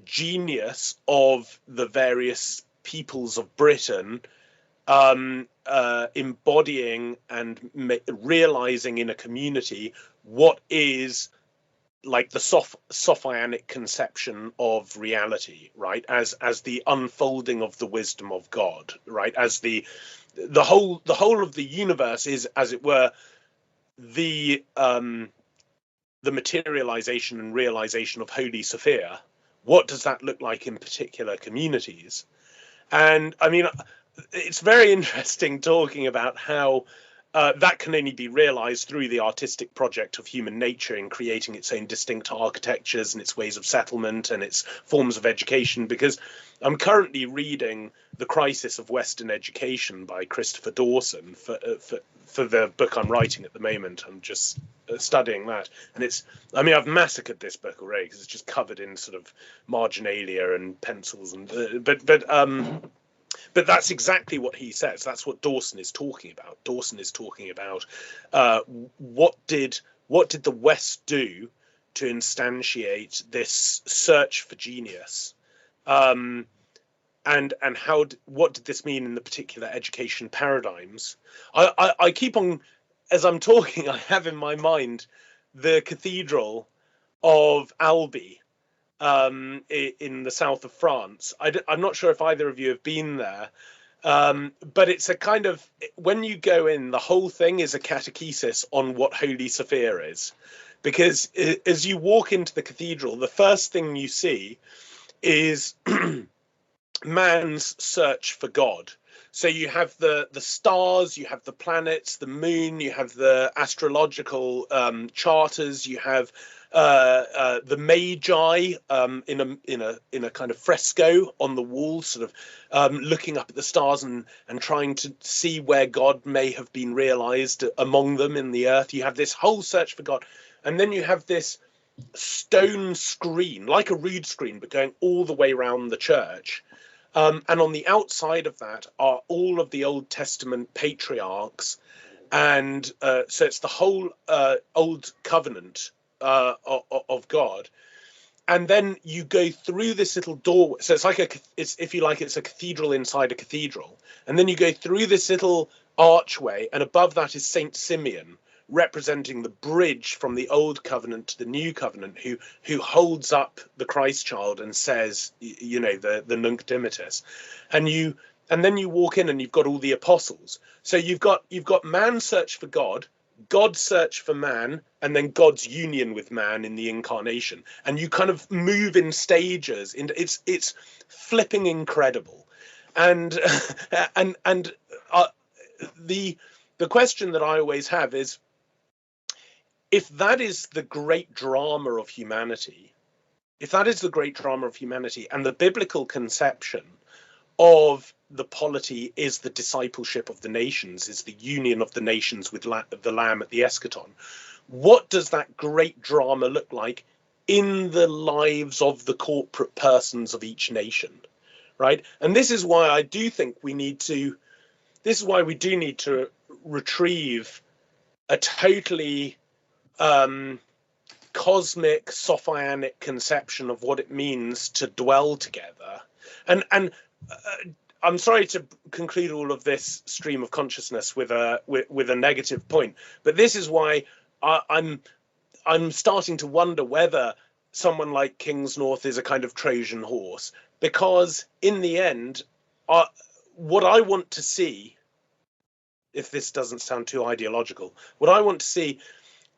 B: genius of the various peoples of Britain, embodying and realizing in a community what is like the Sophianic conception of reality, right? As the unfolding of the wisdom of God, right? As the whole of the universe is, as it were, the materialization and realization of Holy Sophia. What does that look like in particular communities? And I mean, it's very interesting talking about how that can only be realized through the artistic project of human nature in creating its own distinct architectures and its ways of settlement and its forms of education, because I'm currently reading The Crisis of Western Education by Christopher Dawson for the book I'm writing at the moment. I'm just studying that, and I've massacred this book already because it's just covered in sort of marginalia and pencils, and but that's exactly what he says. That's what Dawson is talking about. Dawson is talking about what did the West do to instantiate this search for genius, and what did this mean in the particular education paradigms? I keep on, as I'm talking, I have in my mind the Cathedral of Albi, in the south of France. I'm not sure if either of you have been there, but it's a kind of, when you go in, the whole thing is a catechesis on what Holy Sophia is, because as you walk into the cathedral, the first thing you see is man's search for God. So you have the stars, you have the planets, the moon, you have the astrological charters, you have the Magi in a kind of fresco on the wall, sort of looking up at the stars and trying to see where God may have been realized among them in the earth. You have this whole search for God, and then you have this stone screen, like a rood screen, but going all the way around the church. And on the outside of that are all of the Old Testament patriarchs. And so it's the whole Old Covenant of God. And then you go through this little doorway. So it's like if you like, it's a cathedral inside a cathedral. And then you go through this little archway, and above that is Saint Simeon, representing the bridge from the Old Covenant to the New Covenant, who holds up the Christ child and says, the Nunc Dimittis. And then you walk in and you've got all the apostles. So you've got man's search for God, God's search for man, and then God's union with man in the incarnation. And you kind of move in stages. It's flipping incredible. And the question that I always have is, if that is the great drama of humanity, and the biblical conception of the polity is the discipleship of the nations, is the union of the nations with the Lamb at the eschaton, what does that great drama look like in the lives of the corporate persons of each nation, right? And this is why I do think we do need to retrieve a totally cosmic, Sophianic conception of what it means to dwell together. And I'm sorry to conclude all of this stream of consciousness with a negative point, but this is why I'm starting to wonder whether someone like Kingsnorth is a kind of Trojan horse, because in the end, what I want to see, if this doesn't sound too ideological, what I want to see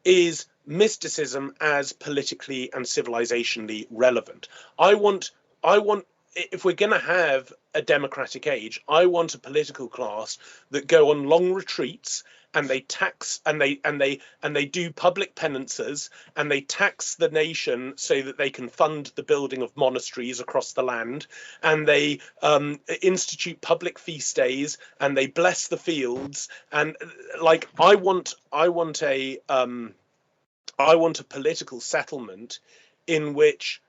B: is mysticism as politically and civilizationally relevant. I want, if we're going to have a democratic age, I want a political class that go on long retreats, and they tax and they do public penances, and they tax the nation so that they can fund the building of monasteries across the land, and they institute public feast days, and they bless the fields. And like I want a political settlement in which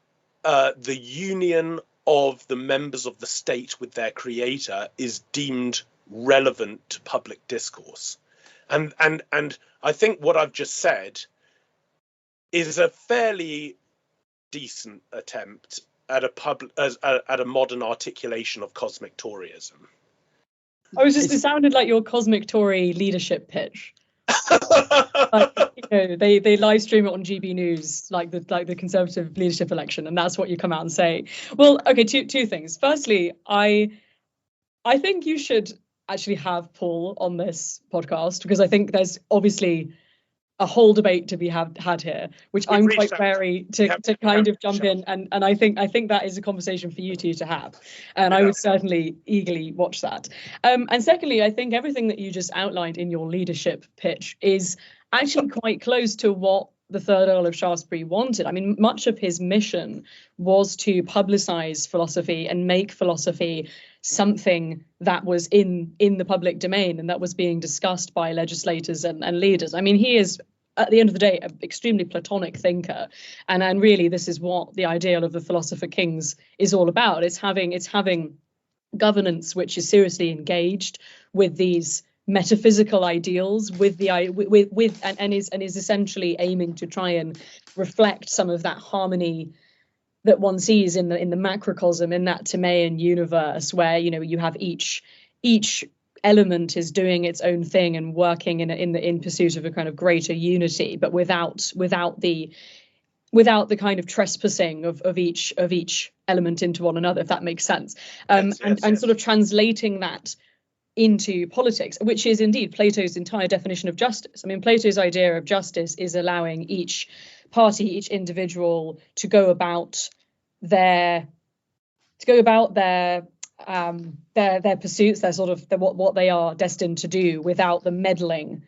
B: the union of the members of the state with their creator is deemed relevant to public discourse. And I think what I've just said is a fairly decent attempt at a modern articulation of cosmic Toryism.
C: It sounded like your cosmic Tory leadership pitch. They live stream it on GB News, like the Conservative leadership election, and that's what you come out and say. Well, okay, two things. Firstly, I think you should actually have Paul on this podcast, because I think there's obviously a whole debate to be had here, which I'm quite wary to kind of jump in, and I think that is a conversation for you two to have, and I would certainly eagerly watch that. And secondly, I think everything that you just outlined in your leadership pitch is actually quite close to what the third Earl of Shaftesbury wanted. I mean, much of his mission was to publicize philosophy and make philosophy something that was in the public domain and that was being discussed by legislators and leaders. I mean, he is, at the end of the day, an extremely Platonic thinker. And really, this is what the ideal of the philosopher kings is all about. It's having governance which is seriously engaged with these metaphysical ideals, and is essentially aiming to try and reflect some of that harmony that one sees in the macrocosm, in that Timaean universe, where you have each element is doing its own thing and working in pursuit of a kind of greater unity, but without the kind of trespassing of each element into one another, if that makes sense. Yes. Sort of translating that into politics, which is indeed Plato's entire definition of justice. I mean, Plato's idea of justice is allowing each party, each individual, to go about their pursuits, their sort of what they are destined to do, without meddling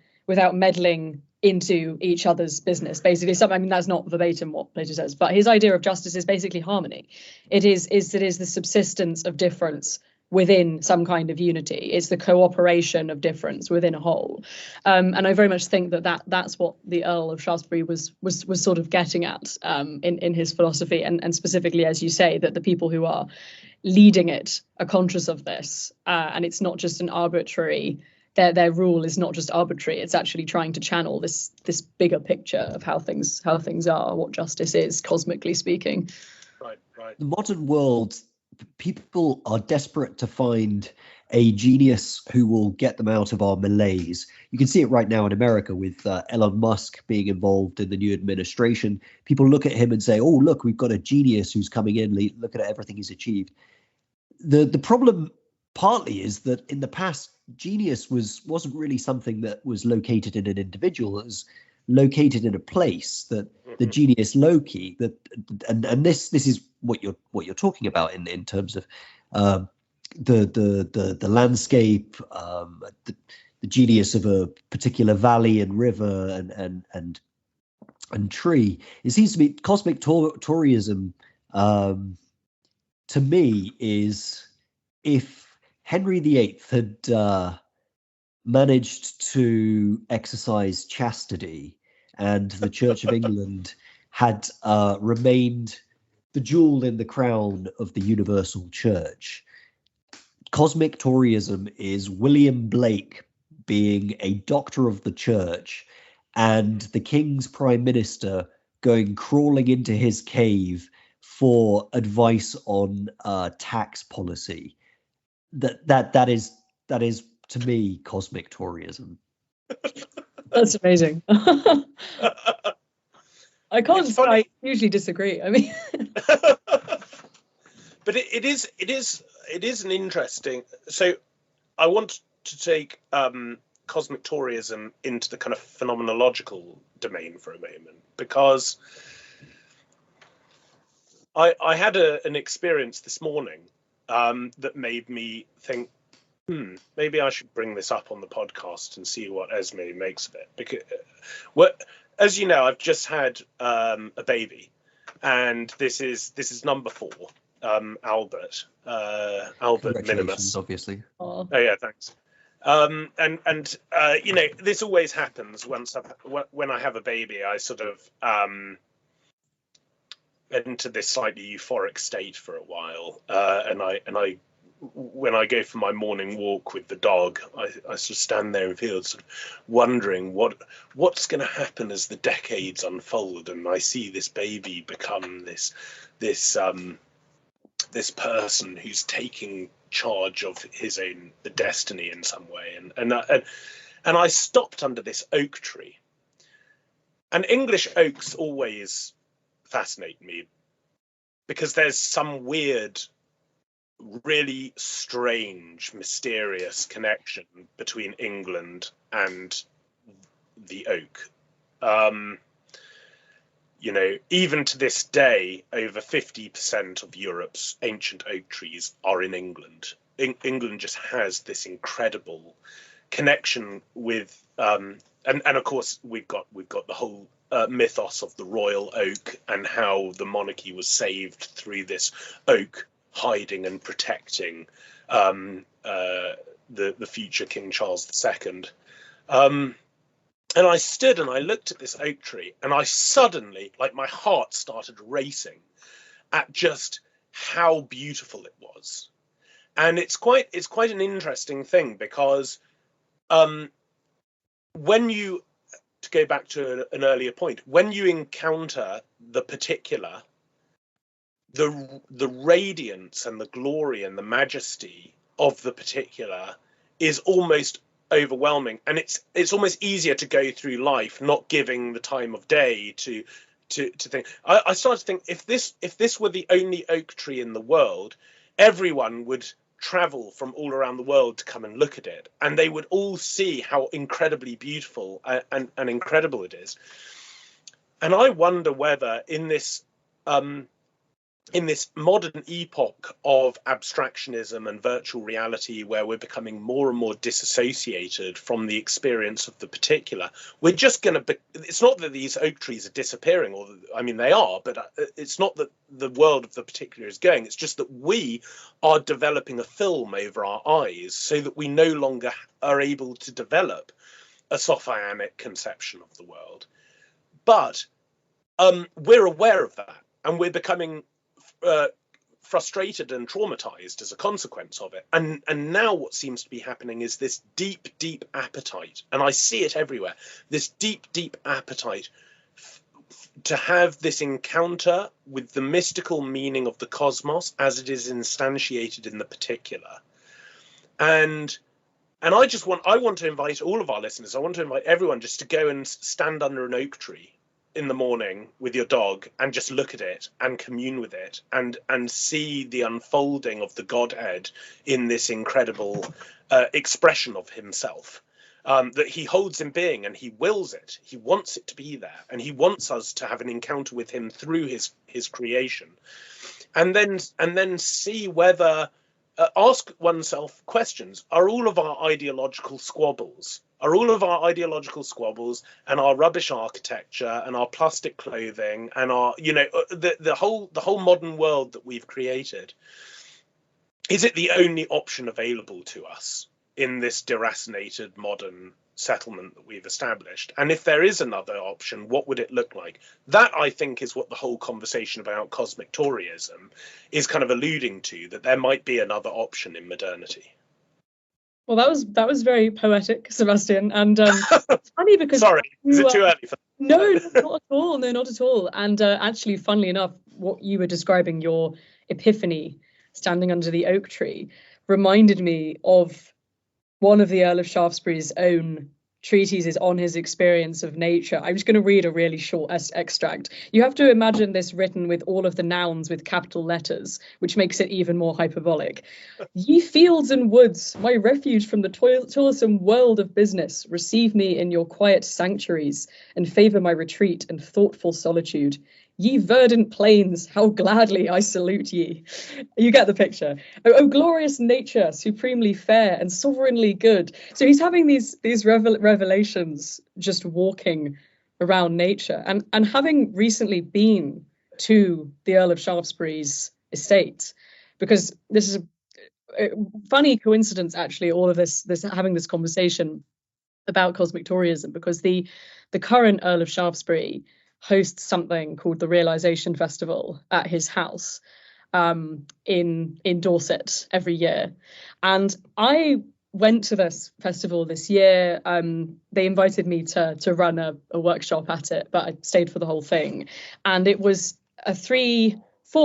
C: into each other's business. Basically, I mean, that's not verbatim what Plato says, but his idea of justice is basically harmony. It is the subsistence of difference within some kind of unity. It's the cooperation of difference within a whole. And I very much think that's what the Earl of Shaftesbury was sort of getting at in his philosophy, and specifically, as you say, that the people who are leading it are conscious of this, and it's not just an arbitrary. Their rule is not just arbitrary. It's actually trying to channel this bigger picture of how things are, what justice is, cosmically speaking.
B: Right.
D: The modern world, people are desperate to find a genius who will get them out of our malaise. You can see it right now in America with Elon Musk being involved in the new administration. People look at him and say, oh, look, we've got a genius who's coming in. Look at everything he's achieved. The problem partly is that in the past, genius wasn't really something that was located in an individual. It was located in a place, that the genius loci, that and this is what you're talking about in terms of the landscape, the genius of a particular valley and river and tree. It seems to me cosmic Toryism to me is, if Henry VIII had managed to exercise chastity, and the Church of England had remained the jewel in the crown of the universal church, cosmic Toryism is William Blake being a doctor of the church and the king's prime minister going crawling into his cave for advice on tax policy. That is to me cosmic Toryism.
C: That's amazing. I
B: It's funny.
C: I usually disagree. I mean,
B: But it is an interesting. So I want to take cosmic Toryism into the kind of phenomenological domain for a moment, because I had an experience this morning that made me think, maybe I should bring this up on the podcast and see what Esme makes of it. Because, as you know, I've just had a baby, and this is number 4, Albert Minimus.
D: Obviously.
B: Oh yeah, thanks. And you know, this always happens when I have a baby. I sort of into this slightly euphoric state for a while, and I when I go for my morning walk with the dog, I sort of stand there and feel sort of wondering what's going to happen as the decades unfold, and I see this baby become this person who's taking charge of his own destiny in some way, and I stopped under this oak tree, and English oaks always fascinate me because there's some weird, really strange, mysterious connection between England and the oak. You know, even to this day, over 50% of Europe's ancient oak trees are in England. England just has this incredible connection with, and of course we've got the whole mythos of the royal oak and how the monarchy was saved through this oak hiding and protecting the future King Charles II. And I stood and I looked at this oak tree, and I suddenly, like, my heart started racing at just how beautiful it was. And it's quite an interesting thing, because when you, to go back to an earlier point, when you encounter the particular, the radiance and the glory and the majesty of the particular is almost overwhelming, and it's almost easier to go through life not giving the time of day to think. I started to think, if this were the only oak tree in the world, everyone would travel from all around the world to come and look at it, and they would all see how incredibly beautiful and incredible it is. And I wonder whether in this modern epoch of abstractionism and virtual reality, where we're becoming more and more disassociated from the experience of the particular, we're just going to it's not that these oak trees are disappearing, or I mean they are, but it's not that the world of the particular is going. It's just that we are developing a film over our eyes so that we no longer are able to develop a sophianic conception of the world. But we're aware of that, and we're becoming frustrated and traumatized as a consequence of it. And now what seems to be happening is this deep appetite, and I see it everywhere, this deep appetite to have this encounter with the mystical meaning of the cosmos as it is instantiated in the particular. And I want to invite all of our listeners, I want to invite everyone just to go and stand under an oak tree in the morning with your dog and just look at it and commune with it and see the unfolding of the Godhead in this incredible expression of himself that he holds in being, and he wills it. He wants it to be there, and he wants us to have an encounter with him through his creation, and then see whether ask oneself questions. Are all of our ideological squabbles and our rubbish architecture and our plastic clothing and our, you know, the whole modern world that we've created, is it the only option available to us in this deracinated modern settlement that we've established? And if there is another option, what would it look like? That, I think, is what the whole conversation about cosmic Toryism is kind of alluding to, that there might be another option in modernity.
C: Well, that was very poetic, Sebastian, and it's funny because
B: Sorry, is it too early for that?
C: No, not at all. No, not at all. And actually, funnily enough, what you were describing, your epiphany standing under the oak tree, reminded me of one of the Earl of Shaftesbury's own treatises on his experience of nature. I'm just going to read a really short extract. You have to imagine this written with all of the nouns with capital letters, which makes it even more hyperbolic. Ye fields and woods, my refuge from the toilsome world of business, receive me in your quiet sanctuaries and favour my retreat and thoughtful solitude. Ye verdant plains, how gladly I salute ye. You get the picture. Oh, glorious nature, supremely fair and sovereignly good. So he's having these revelations just walking around nature. And having recently been to the Earl of Shaftesbury's estate, because this is a funny coincidence, actually, all of this having this conversation about cosmic Toryism, because the current Earl of Shaftesbury hosts something called the Realization Festival at his house in Dorset every year. And I went to this festival this year. They invited me to run a workshop at it, but I stayed for the whole thing. And it was a 3-4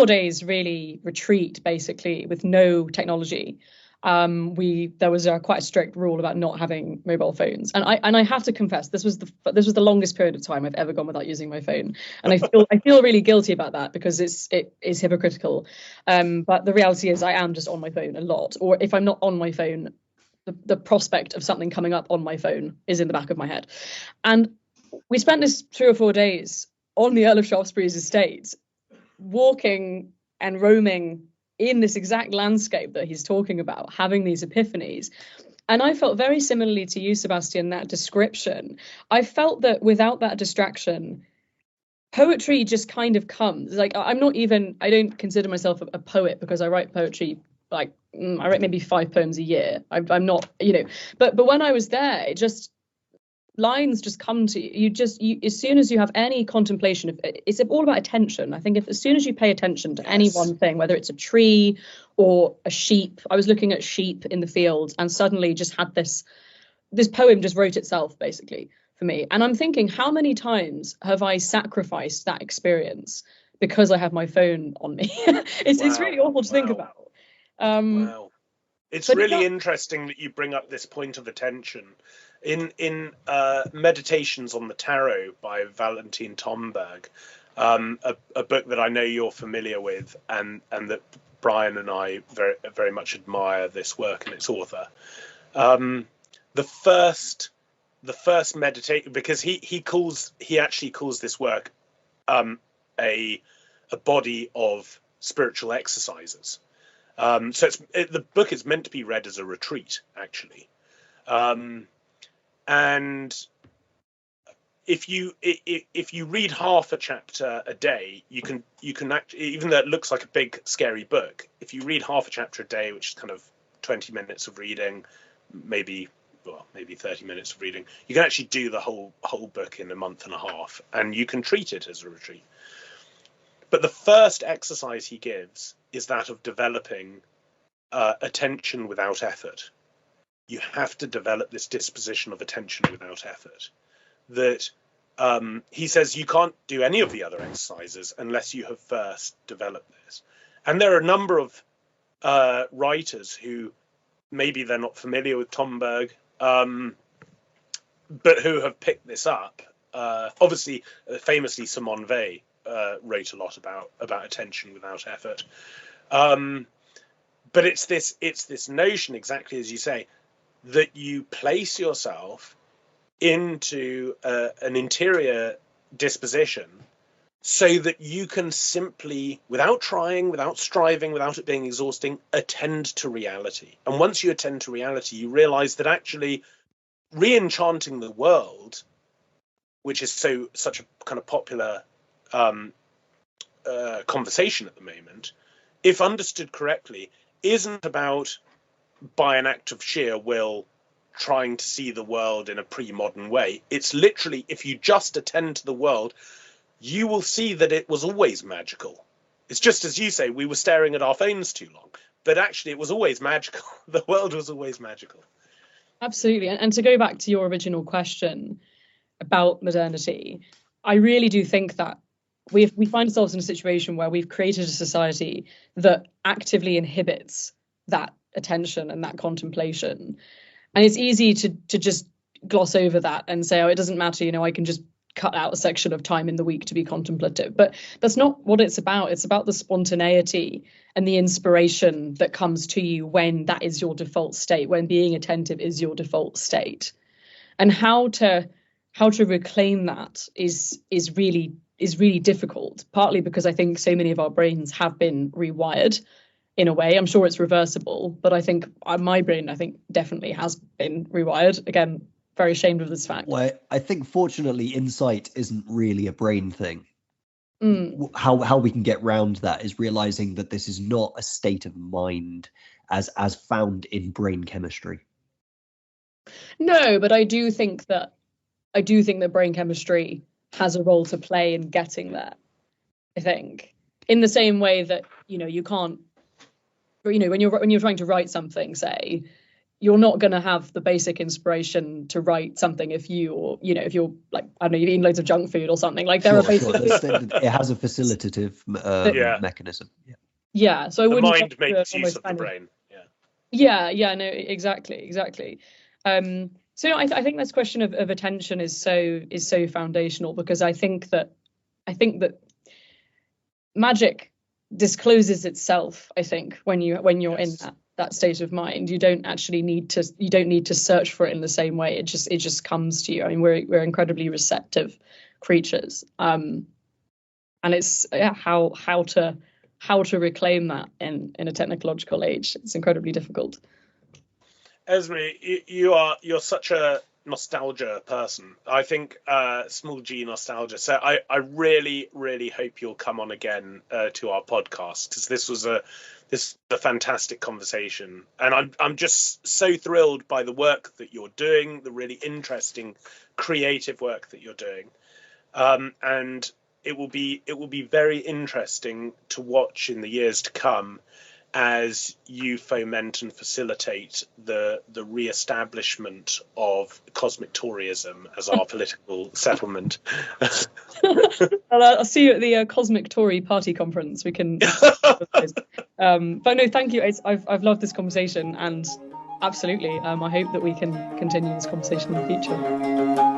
C: days really retreat, basically, with no technology. There was quite a strict rule about not having mobile phones, and I have to confess, this was the longest period of time I've ever gone without using my phone, and I feel really guilty about that, because it is hypocritical. But the reality is I am just on my phone a lot, or if I'm not on my phone, the prospect of something coming up on my phone is in the back of my head. And we spent this 3 or 4 days on the Earl of Shaftesbury's estate, walking and roaming in this exact landscape that he's talking about, having these epiphanies. And I felt very similarly to you, Sebastian, that description. I felt that without that distraction, poetry just kind of comes. Like, I don't consider myself a poet, because I write poetry, like, I write maybe 5 poems a year. I'm not, but when I was there, it just, lines just come to you. As soon as you have any contemplation, it's all about attention. I think as soon as you pay attention to any one thing, whether it's a tree or a sheep, I was looking at sheep in the field and suddenly just had this poem just wrote itself, basically, for me. And I'm thinking, how many times have I sacrificed that experience because I have my phone on me? It's really awful to think about.
B: Wow. It's really interesting that you bring up this point of attention. In Meditations on the Tarot by Valentin Tomberg, a book that I know you're familiar with, and that Brian and I very, very much admire this work and its author. The first meditation, because he actually calls this work a body of spiritual exercises. So the book is meant to be read as a retreat, actually. And if you read half a chapter a day, you can actually, even though it looks like a big scary book, if you read half a chapter a day, which is kind of 20 minutes of reading, maybe 30 minutes of reading, you can actually do the whole book in a month and a half, and you can treat it as a retreat. But the first exercise he gives is that of developing attention without effort. You have to develop this disposition of attention without effort. That he says you can't do any of the other exercises unless you have first developed this. And there are a number of writers who maybe they're not familiar with Tomberg, but who have picked this up. Obviously, famously, Simone Weil wrote a lot about attention without effort. But it's this notion, exactly as you say, that you place yourself into an interior disposition so that you can simply, without trying, without striving, without it being exhausting, attend to reality. And once you attend to reality, you realize that actually re-enchanting the world, which is such a kind of popular conversation at the moment, if understood correctly, isn't about, by an act of sheer will, trying to see the world in a pre-modern way. It's literally, if you just attend to the world, you will see that it was always magical. It's just as you say, we were staring at our phones too long, but actually it was always magical. The world was always magical.
C: Absolutely. And to go back to your original question about modernity, I really do think that we find ourselves in a situation where we've created a society that actively inhibits that attention and that contemplation. And it's easy to just gloss over that and say, oh, it doesn't matter, I can just cut out a section of time in the week to be contemplative. But that's not what it's about. It's about the spontaneity and the inspiration that comes to you when that is your default state, when being attentive is your default state. And how to reclaim that is really difficult, partly because I think so many of our brains have been rewired in a way. I'm sure it's reversible, but I think my brain, definitely has been rewired. Again, very ashamed of this fact.
D: Well, I think fortunately insight isn't really a brain thing. How we can get round that is realizing that this is not a state of mind as found in brain chemistry.
C: No, but I do think that brain chemistry has a role to play in getting there. I think in the same way that you can't, when you're trying to write something, say, you're not going to have the basic inspiration to write something if you're like, I don't know, you've eaten loads of junk food or something. Like there are basic.
D: It has a facilitative mechanism.
C: Yeah. So I wouldn't.
B: The mind makes use of the brain.
C: Yeah. No, exactly. So I think this question of attention is so foundational, because I think that magic discloses itself. I think when you're in that state of mind, you don't need to search for it in the same way. It just comes to you. I mean, we're incredibly receptive creatures, and it's how to reclaim that in a technological age. It's incredibly difficult.
B: Esme, you're such a nostalgia person. I think small g nostalgia. So I really, really hope you'll come on again to our podcast, because this was a fantastic conversation, and I'm just so thrilled by the work that you're doing, the really interesting, creative work that you're doing, and it will be very interesting to watch in the years to come as you foment and facilitate the re-establishment of cosmic Toryism as our political settlement.
C: I'll see you at the Cosmic Tory Party Conference. We can. But no, thank you. I've loved this conversation, and absolutely, I hope that we can continue this conversation in the future.